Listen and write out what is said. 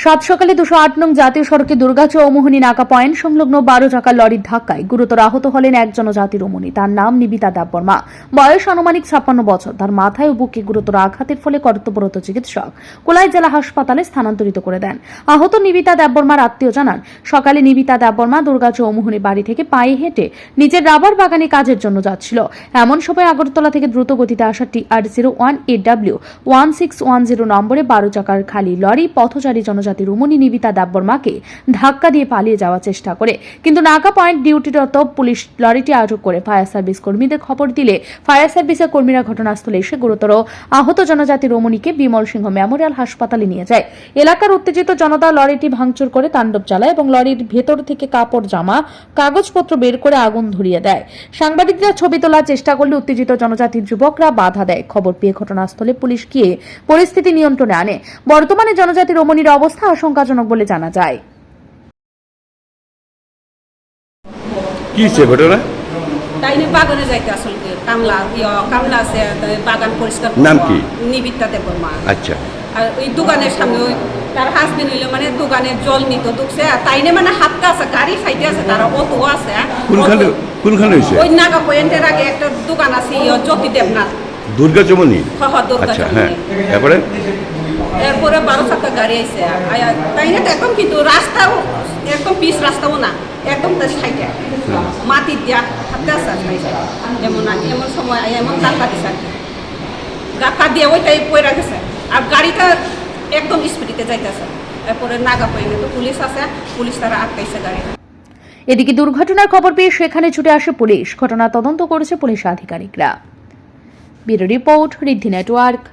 সাত সকালে 208 নং জাতীয় সড়কে দুর্গাচৌ মোহনী নাকা পয়েন্ট সংলগ্ন 12 চাকার লরির ধাক্কায় গুরুতর আহত হলেন এক জনজাতি রমণী। তার নাম নিবিতা দেববর্মা, বয়স আনুমানিক 56 বছর। তার মাথায় ও বুকে গুরুতর আঘাতের ফলে কর্তব্যরত চিকিৎসক কোলাই জেলা হাসপাতালে স্থানান্তরিত করে দেন। আহত নিবিতা দেববর্মার আত্মীয় জানান, সকালে নিবিতা দেববর্মা দুর্গাচৌ মোহনী বাড়ি থেকে পায়ে হেঁটে নিজের রাবার বাগানে কাজের জন্য যাচ্ছিল। এমন সময় আগরতলা থেকে দ্রুত গতিতে আসা TR01AW 1610 নম্বরে 12 চাকার খালি লরি পথচারী জনজাতি রমণী নিবিতা দেববর্মাকে ধাক্কা দিয়ে পালিয়ে যাওয়ার চেষ্টা করে, কিন্তু নাকা পয়েন্ট ডিউটিরত পুলিশ লরিটি আটক করে ফায়ার সার্ভিস কর্মীদের খবর দিলে ফায়ার সার্ভিসের কর্মীরা ঘটনাস্থলে এসে গুরুতর আহত জনজাতি রমণীকে বিমল সিংহ মেমোরিয়াল হাসপাতালে নিয়ে যায়। এলাকার উত্তেজিত জনতা লরিটি ভাঙচুর করে তাণ্ডব চালায় এবং লরির ভেতর থেকে কাপড় জামা কাগজপত্র বের করে আগুন ধরিয়ে দেয়। সাংবাদিকরা ছবি তোলার চেষ্টা করলে উত্তেজিত জনজাতির যুবকরা বাধা দেয়। খবর পেয়ে ঘটনাস্থলে পুলিশ গিয়ে পরিস্থিতি নিয়ন্ত্রণে আনে। বর্তমানে জনজাতি রমণীর অবস্থা আশঙ্কাজনক বলে জানা যায়। কি হয়েছে ঘটনা? তাইনে বাগানে যাইতে আসলে কামলা আছে, বাগান পরিষ্কার। নাম কি? নিবিতা দেববর্মা। আচ্ছা। আর ওই দোকানের সামনে তার হাজবেন্ড হইলো মানে দোকানে জল নিত ঢুকছে, তাইনে মানে হাতটা আছে, গাড়ি সাইডে আছে, তারা অটো আছে। কোনখানে হয়েছে? ওই নাগা পয়েন্টের আগে একটা দোকান আছে, জ্যোতি দেবনাথ। দুর্গাচৌ মোহনী? আচ্ছা, হ্যাঁ। এরপরে 12 চাকা গাড়ি আইছে। তাইনে তো একদম, কিন্তু রাস্তাও একদম পিচ রাস্তাও না, একদম তার সাইডে মাটি দিয়া হাতে আছে। এমন সময় এমন ধাক্কা দিছে, ধাক্কা দিয়ে ওইটাই পড়ে গেছে। আর গাড়িটা একদম স্পিডে যাইতেছে। এরপরে নাগা পয়েন্টে তো পুলিশ আছে, পুলিশ তারা আটকাইছে গাড়িটা। এদিকে দুর্ঘটনার খবর পেয়ে সেখানে ছুটে আসে পুলিশ। ঘটনা তদন্ত করেছে পুলিশ আধিকারিকরা। ব্যুরো রিপোর্ট, ঋদ্ধি নেটওয়ার্ক।